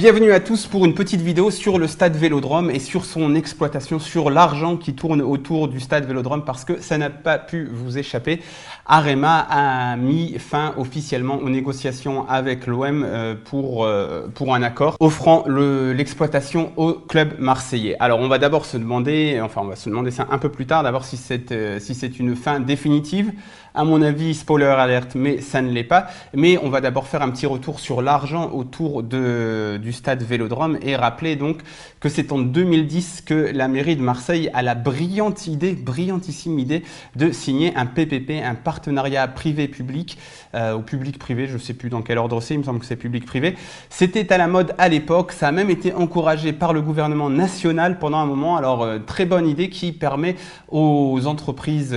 Bienvenue à tous pour une petite vidéo sur le stade Vélodrome et sur son exploitation, sur l'argent qui tourne autour du stade Vélodrome parce que ça n'a pas pu vous échapper. Arema a mis fin officiellement aux négociations avec l'OM pour un accord offrant l'exploitation au club marseillais. Alors on va d'abord se demander, on va se demander ça un peu plus tard, d'abord si c'est une fin définitive. À mon avis, spoiler alert, mais ça ne l'est pas. Mais on va d'abord faire un petit retour sur l'argent autour du stade Vélodrome et rappeler donc que c'est en 2010 que la mairie de Marseille a la brillantissime idée de signer un PPP, un partenariat privé-public, ou public-privé, je ne sais plus dans quel ordre c'est, il me semble que c'est public-privé. C'était à la mode à l'époque, ça a même été encouragé par le gouvernement national pendant un moment. Alors, très bonne idée qui permet aux entreprises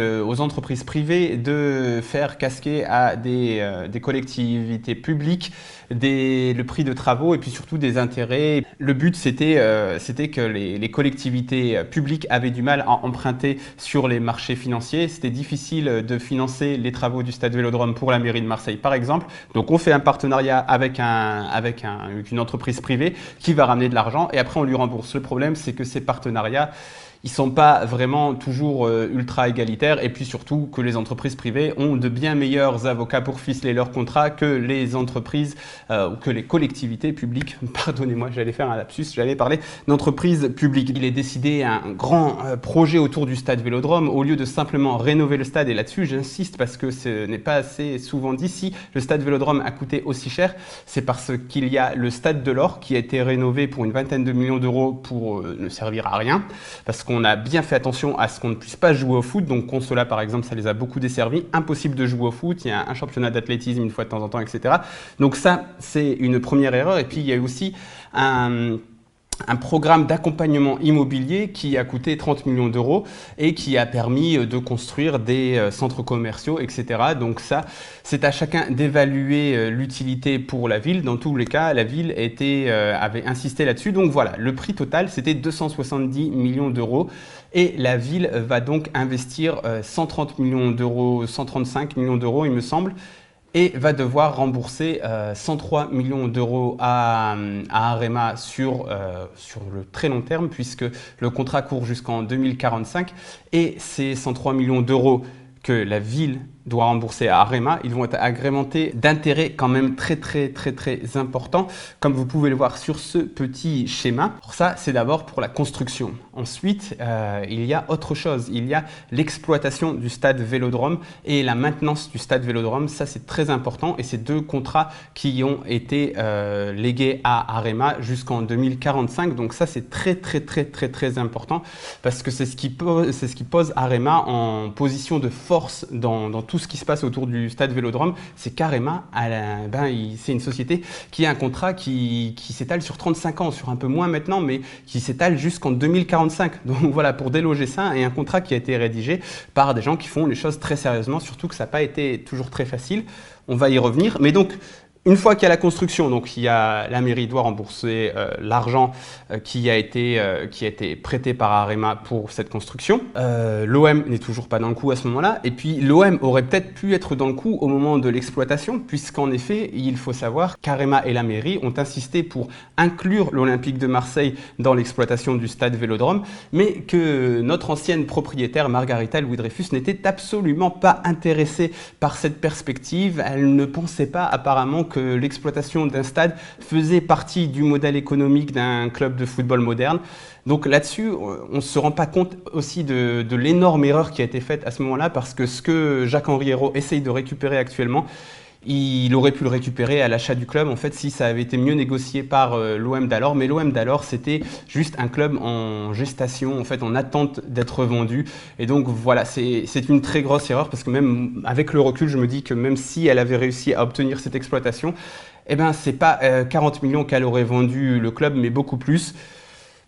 privées de faire casquer à des collectivités publiques le prix de travaux et puis surtout des intérêts. Le but c'était que les collectivités publiques avaient du mal à emprunter sur les marchés financiers. C'était difficile de financer les travaux du stade Vélodrome pour la mairie de Marseille par exemple. Donc on fait un partenariat avec une entreprise privée qui va ramener de l'argent et après on lui rembourse. Le problème c'est que ces partenariats ils ne sont pas vraiment toujours ultra égalitaires et puis surtout que les entreprises privées ont de bien meilleurs avocats pour ficeler leurs contrats que les entreprises ou que les collectivités publiques. Pardonnez-moi, j'allais faire un lapsus, j'allais parler d'entreprises publiques. Il est décidé un grand projet autour du stade Vélodrome au lieu de simplement rénover le stade et là-dessus j'insiste parce que ce n'est pas assez souvent dit. Si le stade Vélodrome a coûté aussi cher, c'est parce qu'il y a le stade de l'Or qui a été rénové pour une vingtaine de millions d'euros pour ne servir à rien parce qu'on a bien fait attention à ce qu'on ne puisse pas jouer au foot. Donc Consola par exemple, ça les a beaucoup desservis. Impossible de jouer au foot, il y a un championnat d'athlétisme une fois de temps en temps, etc. Donc ça, c'est une première erreur. Et puis il y a aussi un programme d'accompagnement immobilier qui a coûté 30 millions d'euros et qui a permis de construire des centres commerciaux, etc. Donc ça, c'est à chacun d'évaluer l'utilité pour la ville. Dans tous les cas, la ville avait insisté là-dessus. Donc voilà, le prix total, c'était 270 millions d'euros. Et la ville va donc investir 130 millions d'euros, 135 millions d'euros, il me semble, et va devoir rembourser 103 millions d'euros à Arema sur le très long terme, puisque le contrat court jusqu'en 2045. Et ces 103 millions d'euros que la ville doit rembourser à Arema, ils vont être agrémentés d'intérêts quand même très importants, comme vous pouvez le voir sur ce petit schéma. Pour ça, c'est d'abord pour la construction. Ensuite, il y a autre chose, il y a l'exploitation du stade Vélodrome et la maintenance du stade Vélodrome. Ça, c'est très important et c'est deux contrats qui ont été légués à Arema jusqu'en 2045. Donc ça, c'est très important parce que c'est ce qui pose Arema en position de force dans tout ce qui se passe autour du stade Vélodrome. C'est qu'Arema, c'est une société qui a un contrat qui s'étale sur 35 ans, sur un peu moins maintenant, mais qui s'étale jusqu'en 2045. Donc voilà, pour déloger ça, et un contrat qui a été rédigé par des gens qui font les choses très sérieusement, surtout que ça n'a pas été toujours très facile. On va y revenir. Mais donc, une fois qu'il y a la construction, donc la mairie doit rembourser l'argent qui a été prêté par Arema pour cette construction. L'OM n'est toujours pas dans le coup à ce moment-là. Et puis l'OM aurait peut-être pu être dans le coup au moment de l'exploitation, puisqu'en effet, il faut savoir qu'Arema et la mairie ont insisté pour inclure l'Olympique de Marseille dans l'exploitation du stade Vélodrome, mais que notre ancienne propriétaire, Margarita Louis-Dreyfus, n'était absolument pas intéressée par cette perspective. Elle ne pensait pas apparemment que l'exploitation d'un stade faisait partie du modèle économique d'un club de football moderne. Donc là-dessus, on ne se rend pas compte aussi de l'énorme erreur qui a été faite à ce moment-là, parce que ce que Jacques-Henri Hérault essaye de récupérer actuellement, il aurait pu le récupérer à l'achat du club, en fait, si ça avait été mieux négocié par l'OM d'alors. Mais l'OM d'alors, c'était juste un club en gestation, en fait, en attente d'être vendu. Et donc, voilà, c'est une très grosse erreur, parce que même avec le recul, je me dis que même si elle avait réussi à obtenir cette exploitation, eh ben, c'est pas 40 millions qu'elle aurait vendu le club, mais beaucoup plus.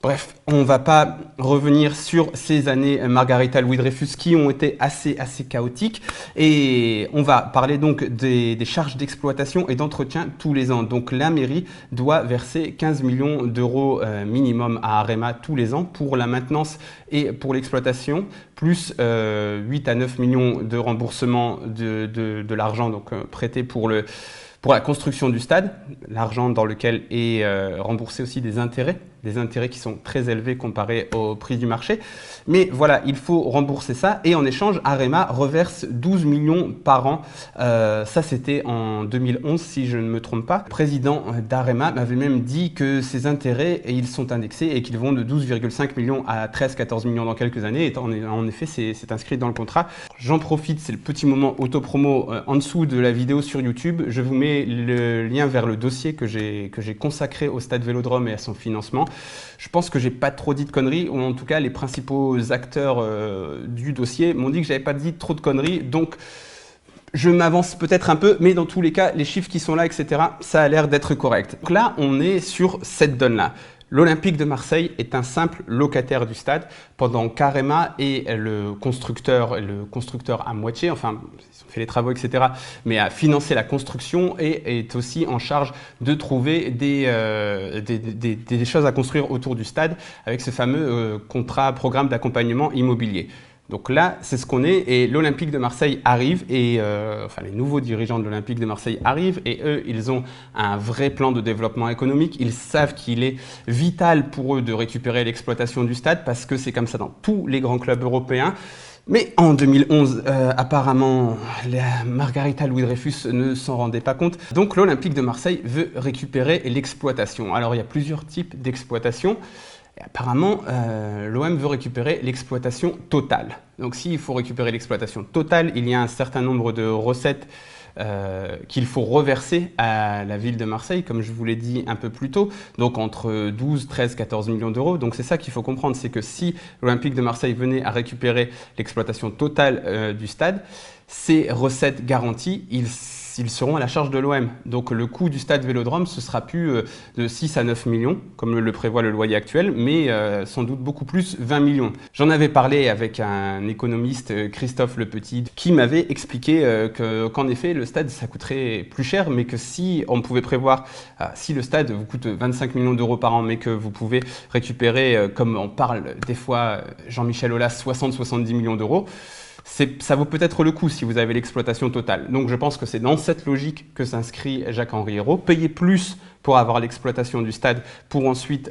Bref, on ne va pas revenir sur ces années Margarita Louis-Dreyfus qui ont été assez chaotiques et on va parler donc des charges d'exploitation et d'entretien tous les ans. Donc la mairie doit verser 15 millions d'euros minimum à Arema tous les ans pour la maintenance et pour l'exploitation, plus 8 à 9 millions de remboursement de l'argent donc prêté pour pour la construction du stade, l'argent dans lequel est remboursé aussi des intérêts qui sont très élevés comparés au prix du marché. Mais voilà, il faut rembourser ça et en échange, Arema reverse 12 millions par an. Ça, c'était en 2011, si je ne me trompe pas. Le président d'Arema m'avait même dit que ces intérêts, ils sont indexés et qu'ils vont de 12,5 millions à 13-14 millions dans quelques années. Et en effet, c'est inscrit dans le contrat. J'en profite, c'est le petit moment autopromo en dessous de la vidéo sur YouTube. Je vous mets le lien vers le dossier que j'ai consacré au Stade Vélodrome et à son financement. Je pense que j'ai pas trop dit de conneries, ou en tout cas les principaux acteurs du dossier m'ont dit que j'avais pas dit trop de conneries, donc je m'avance peut-être un peu, mais dans tous les cas, les chiffres qui sont là, etc., ça a l'air d'être correct. Donc là, on est sur cette donne-là. L'Olympique de Marseille est un simple locataire du stade, pendant qu'Arema est le constructeur à moitié, enfin, ils ont fait les travaux, etc., mais a financé la construction et est aussi en charge de trouver des choses à construire autour du stade avec ce fameux programme d'accompagnement immobilier. Donc là, c'est ce qu'on est et l'Olympique de Marseille arrive et enfin les nouveaux dirigeants de l'Olympique de Marseille arrivent et eux, ils ont un vrai plan de développement économique. Ils savent qu'il est vital pour eux de récupérer l'exploitation du stade parce que c'est comme ça dans tous les grands clubs européens. Mais en 2011, apparemment, Margarita Louis-Dreyfus ne s'en rendait pas compte. Donc l'Olympique de Marseille veut récupérer l'exploitation. Alors il y a plusieurs types d'exploitation. Et apparemment, l'OM veut récupérer l'exploitation totale. Donc s'il faut récupérer l'exploitation totale, il y a un certain nombre de recettes qu'il faut reverser à la ville de Marseille, comme je vous l'ai dit un peu plus tôt, donc entre 12, 13, 14 millions d'euros. Donc c'est ça qu'il faut comprendre, c'est que si l'Olympique de Marseille venait à récupérer l'exploitation totale du stade, ces recettes garanties, ils seront à la charge de l'OM. Donc le coût du stade Vélodrome, ce sera plus de 6 à 9 millions, comme le prévoit le loyer actuel, mais sans doute beaucoup plus, 20 millions. J'en avais parlé avec un économiste, Christophe Le Petit, qui m'avait expliqué qu'en effet, le stade, ça coûterait plus cher, mais que si on pouvait prévoir, si le stade vous coûte 25 millions d'euros par an, mais que vous pouvez récupérer, comme on parle des fois, Jean-Michel Aulas, 60-70 millions d'euros, ça vaut peut-être le coup si vous avez l'exploitation totale. Donc je pense que c'est dans cette logique que s'inscrit Jacques-Henri Hérault. Payer plus pour avoir l'exploitation du stade pour ensuite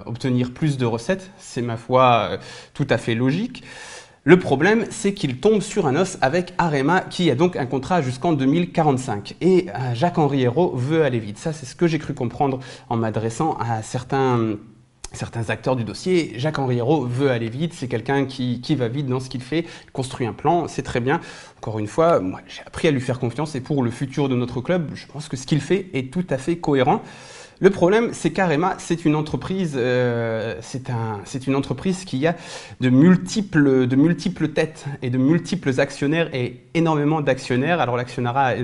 obtenir plus de recettes, c'est ma foi tout à fait logique. Le problème, c'est qu'il tombe sur un os avec Arema qui a donc un contrat jusqu'en 2045. Et Jacques-Henri Hérault veut aller vite. Ça, c'est ce que j'ai cru comprendre en m'adressant à certains acteurs du dossier. Jacques-Henri Hérault veut aller vite, c'est quelqu'un qui va vite dans ce qu'il fait, il construit un plan, c'est très bien. Encore une fois, moi j'ai appris à lui faire confiance et pour le futur de notre club, je pense que ce qu'il fait est tout à fait cohérent. Le problème, c'est qu'Arema, c'est une entreprise, c'est une entreprise qui a de multiples têtes et de multiples actionnaires et énormément d'actionnaires. Alors l'actionnariat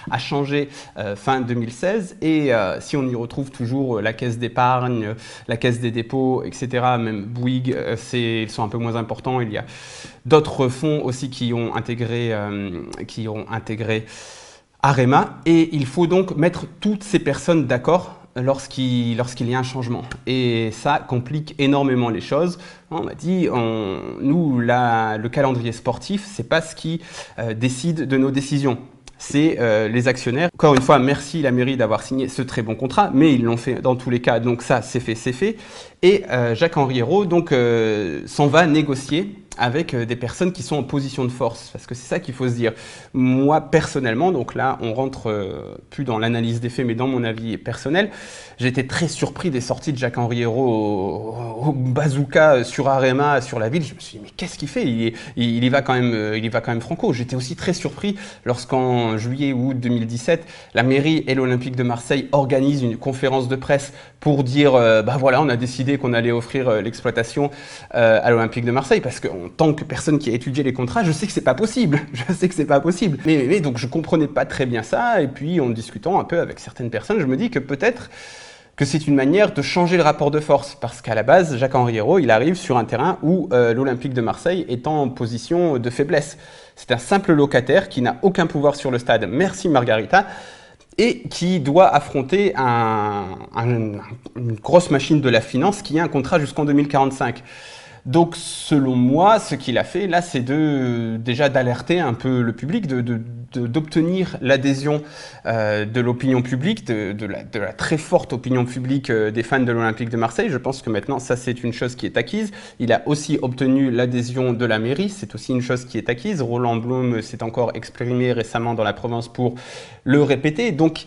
a changé fin 2016 et si on y retrouve toujours la caisse d'épargne, la caisse des dépôts, etc., même Bouygues, ils sont un peu moins importants. Il y a d'autres fonds aussi qui ont intégré Arema, et il faut donc mettre toutes ces personnes d'accord lorsqu'il y a un changement. Et ça complique énormément les choses. On m'a dit, le calendrier sportif, c'est pas ce qui décide de nos décisions. C'est les actionnaires. Encore une fois, merci la mairie d'avoir signé ce très bon contrat, mais ils l'ont fait dans tous les cas, donc ça, c'est fait, c'est fait. Et Jacques-Henri Hérault s'en va négocier avec des personnes qui sont en position de force, parce que c'est ça qu'il faut se dire. Moi, personnellement, donc là, on rentre plus dans l'analyse des faits, mais dans mon avis personnel, j'ai été très surpris des sorties de Jacques-Henri Hérault au bazooka sur Arema, sur la ville. Je me suis dit, mais qu'est-ce qu'il fait ? Il y va quand même franco. J'étais aussi très surpris lorsqu'en juillet ou août 2017, la mairie et l'Olympique de Marseille organisent une conférence de presse pour dire, voilà, on a décidé qu'on allait offrir l'exploitation à l'Olympique de Marseille, parce qu'en tant que personne qui a étudié les contrats, je sais que c'est pas possible. Mais donc je comprenais pas très bien ça, et puis en discutant un peu avec certaines personnes, je me dis que peut-être que c'est une manière de changer le rapport de force, parce qu'à la base, Jacques-Henri Hérault, il arrive sur un terrain où l'Olympique de Marseille est en position de faiblesse. C'est un simple locataire qui n'a aucun pouvoir sur le stade, merci Margarita, et qui doit affronter une grosse machine de la finance qui a un contrat jusqu'en 2045. Donc, selon moi, ce qu'il a fait, là, c'est déjà d'alerter un peu le public, de d'obtenir l'adhésion de l'opinion publique, de la très forte opinion publique des fans de l'Olympique de Marseille. Je pense que maintenant, ça c'est une chose qui est acquise. Il a aussi obtenu l'adhésion de la mairie, c'est aussi une chose qui est acquise. Roland Blum s'est encore exprimé récemment dans la Provence pour le répéter. Donc,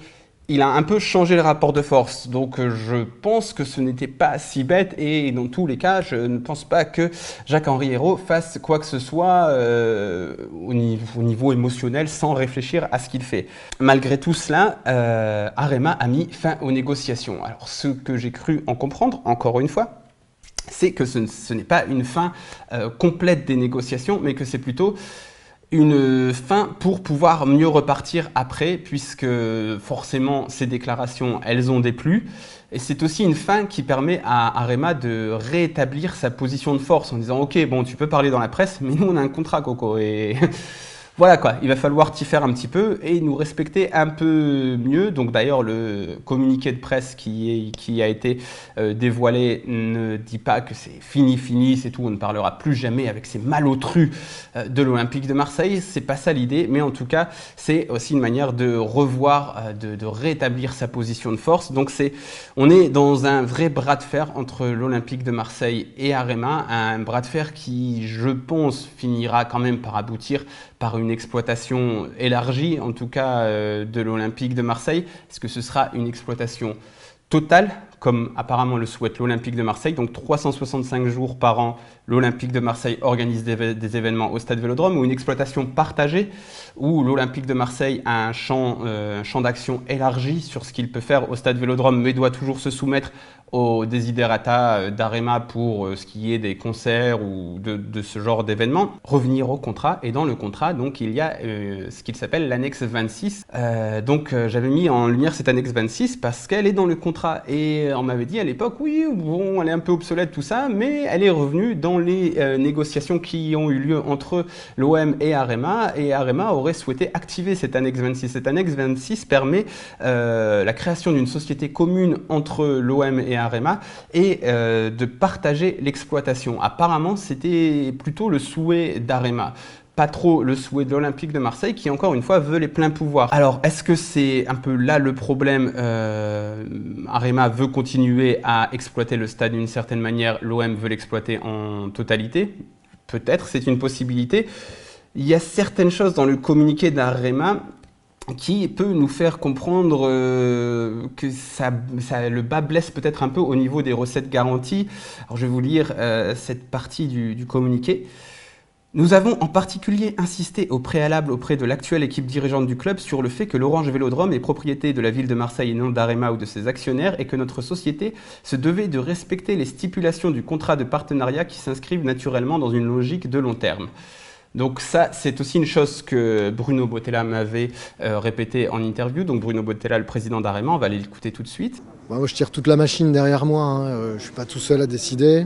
il a un peu changé le rapport de force, donc je pense que ce n'était pas si bête et dans tous les cas, je ne pense pas que Jacques-Henri Hérault fasse quoi que ce soit au niveau émotionnel sans réfléchir à ce qu'il fait. Malgré tout cela, Arema a mis fin aux négociations. Alors ce que j'ai cru en comprendre, encore une fois, c'est que ce n'est pas une fin complète des négociations, mais que c'est plutôt une fin pour pouvoir mieux repartir après, puisque forcément ces déclarations, elles ont déplu. Et c'est aussi une fin qui permet à Arema de rétablir sa position de force en disant « Ok, bon, tu peux parler dans la presse, mais nous on a un contrat, Coco. » Et voilà quoi, il va falloir t'y faire un petit peu et nous respecter un peu mieux. Donc d'ailleurs, le communiqué de presse qui a été dévoilé ne dit pas que c'est fini, c'est tout, on ne parlera plus jamais avec ces malotrus de l'Olympique de Marseille. C'est pas ça l'idée, mais en tout cas, c'est aussi une manière de revoir, de rétablir sa position de force. Donc on est dans un vrai bras de fer entre l'Olympique de Marseille et Arema, un bras de fer qui, je pense, finira quand même par aboutir par une exploitation élargie, en tout cas de l'Olympique de Marseille. Est-ce que ce sera une exploitation totale, comme apparemment le souhaite l'Olympique de Marseille? Donc 365 jours par an, l'Olympique de Marseille organise des événements au Stade Vélodrome, ou une exploitation partagée, où l'Olympique de Marseille a un champ d'action élargi sur ce qu'il peut faire au Stade Vélodrome, mais doit toujours se soumettre aux desiderata d'Arema pour ce qui est des concerts ou de ce genre d'événements. Revenir au contrat, et dans le contrat, donc, il y a ce qu'il s'appelle l'annexe 26. J'avais mis en lumière cette annexe 26 parce qu'elle est dans le contrat, et on m'avait dit à l'époque, oui, bon, elle est un peu obsolète tout ça, mais elle est revenue dans les négociations qui ont eu lieu entre l'OM et Arema aurait souhaité activer cette annexe 26. Cette annexe 26 permet la création d'une société commune entre l'OM et Arema et de partager l'exploitation. Apparemment, c'était plutôt le souhait d'Arema, pas trop le souhait de l'Olympique de Marseille qui, encore une fois, veut les pleins pouvoirs. Alors, est-ce que c'est un peu là le problème? Arema veut continuer à exploiter le stade d'une certaine manière, l'OM veut l'exploiter en totalité? Peut-être, c'est une possibilité. Il y a certaines choses dans le communiqué d'Arema qui peut nous faire comprendre que le bas blesse peut-être un peu au niveau des recettes garanties. Alors, je vais vous lire cette partie du communiqué. Nous avons en particulier insisté au préalable auprès de l'actuelle équipe dirigeante du club sur le fait que l'Orange Vélodrome est propriété de la ville de Marseille et non d'Arema ou de ses actionnaires, et que notre société se devait de respecter les stipulations du contrat de partenariat qui s'inscrivent naturellement dans une logique de long terme. Donc ça, c'est aussi une chose que Bruno Bottella m'avait répété en interview. Donc Bruno Bottella, le président d'Arema, on va aller l'écouter tout de suite. Moi, je tire toute la machine derrière moi, hein. Je ne suis pas tout seul à décider.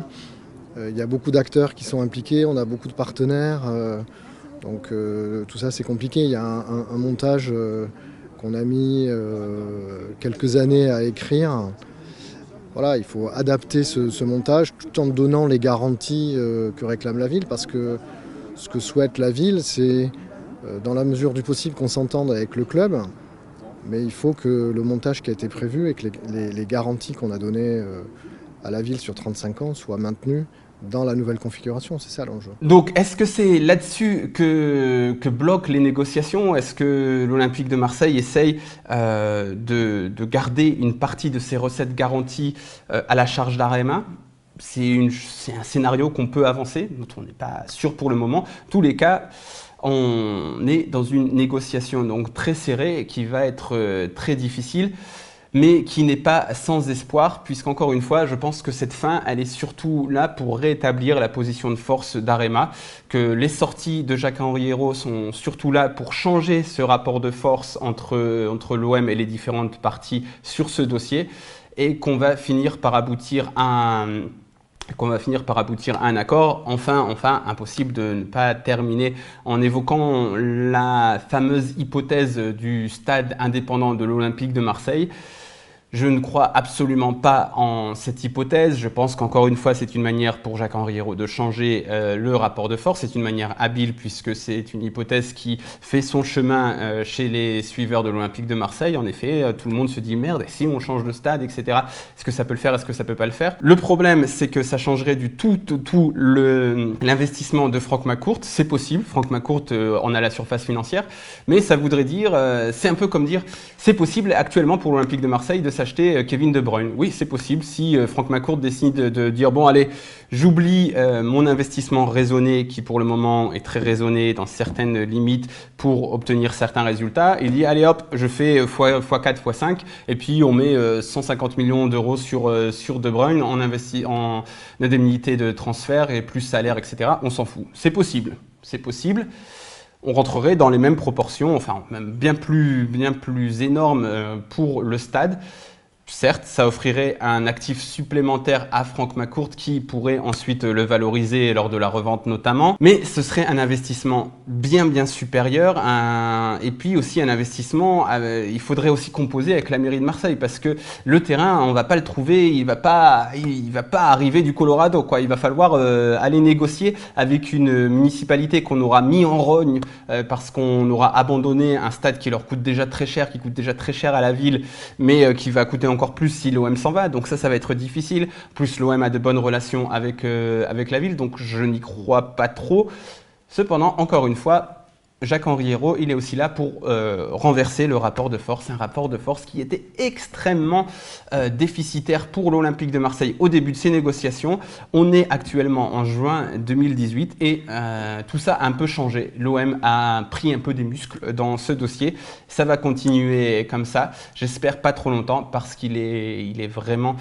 Il y a beaucoup d'acteurs qui sont impliqués, on a beaucoup de partenaires. Donc tout ça, c'est compliqué. Il y a un montage qu'on a mis quelques années à écrire. Voilà, il faut adapter ce montage tout en donnant les garanties que réclame la ville, parce que ce que souhaite la ville, c'est dans la mesure du possible qu'on s'entende avec le club, mais il faut que le montage qui a été prévu et que les garanties qu'on a données à la ville sur 35 ans soient maintenues dans la nouvelle configuration. C'est ça l'enjeu. Donc, est-ce que c'est là-dessus que bloquent les négociations? Est-ce que l'Olympique de Marseille essaye de garder une partie de ses recettes garanties à la charge d'Arema? C'est un scénario qu'on peut avancer, dont on n'est pas sûr pour le moment. En tous les cas, on est dans une négociation donc très serrée qui va être très difficile, mais qui n'est pas sans espoir, puisqu'encore une fois, je pense que cette fin, elle est surtout là pour rétablir la position de force d'Arema, que les sorties de Jacques-Henri Hérault sont surtout là pour changer ce rapport de force entre l'OM et les différentes parties sur ce dossier, et qu'on va finir par aboutir à un accord. Enfin, impossible de ne pas terminer en évoquant la fameuse hypothèse du stade indépendant de l'Olympique de Marseille. Je ne crois absolument pas en cette hypothèse. Je pense qu'encore une fois, c'est une manière pour Jacques-Henri Hérault de changer le rapport de force. C'est une manière habile puisque c'est une hypothèse qui fait son chemin chez les suiveurs de l'Olympique de Marseille. En effet, tout le monde se dit merde, et si on change de stade, etc. Est-ce que ça peut le faire? Est-ce que ça peut pas le faire? Le problème, c'est que ça changerait du tout l'investissement de Franck McCourt. C'est possible. Franck McCourt en a la surface financière, mais ça voudrait dire, c'est un peu comme dire, c'est possible actuellement pour l'Olympique de Marseille de s'acheter Kevin De Bruyne. Oui, c'est possible si Franck McCourt décide de dire bon allez, j'oublie mon investissement raisonné qui pour le moment est très raisonné dans certaines limites pour obtenir certains résultats. Il dit allez hop, je fais x4, x5 et puis on met 150 millions d'euros sur De Bruyne en indemnité de transfert et plus salaire, etc. On s'en fout. C'est possible. C'est possible. On rentrerait dans les mêmes proportions, enfin même bien plus énormes pour le stade. Certes, ça offrirait un actif supplémentaire à Franck McCourt qui pourrait ensuite le valoriser lors de la revente notamment. Mais ce serait un investissement bien supérieur. Et puis aussi un investissement, il faudrait aussi composer avec la mairie de Marseille parce que le terrain, on va pas le trouver, il va pas arriver du Colorado, quoi. Il va falloir aller négocier avec une municipalité qu'on aura mis en rogne parce qu'on aura abandonné un stade qui leur coûte déjà très cher, qui coûte déjà très cher à la ville, mais qui va coûter encore plus si l'OM s'en va, donc ça va être difficile. Plus l'OM a de bonnes relations avec la ville, donc je n'y crois pas trop. Cependant, encore une fois, Jacques-Henri Hérault, il est aussi là pour renverser le rapport de force, un rapport de force qui était extrêmement déficitaire pour l'Olympique de Marseille au début de ces négociations. On est actuellement en juin 2018 et tout ça a un peu changé. L'OM a pris un peu des muscles dans ce dossier. Ça va continuer comme ça, j'espère pas trop longtemps parce qu'il est vraiment...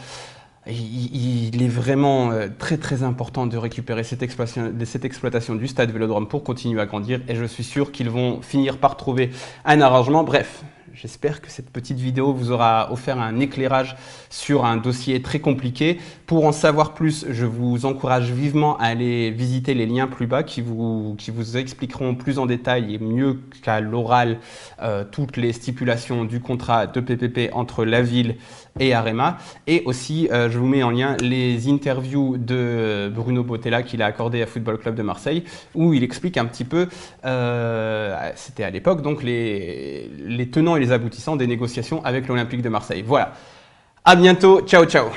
Il est vraiment très important de récupérer cette exploitation du stade Vélodrome pour continuer à grandir et je suis sûr qu'ils vont finir par trouver un arrangement. Bref, j'espère que cette petite vidéo vous aura offert un éclairage sur un dossier très compliqué. Pour en savoir plus, je vous encourage vivement à aller visiter les liens plus bas qui vous expliqueront plus en détail et mieux qu'à l'oral toutes les stipulations du contrat de PPP entre la ville et Arema. Et aussi, je vous mets en lien les interviews de Bruno Bottella qu'il a accordé à Football Club de Marseille où il explique un petit peu, c'était à l'époque, donc les tenants et les aboutissants des négociations avec l'Olympique de Marseille. Voilà. À bientôt. Ciao, ciao.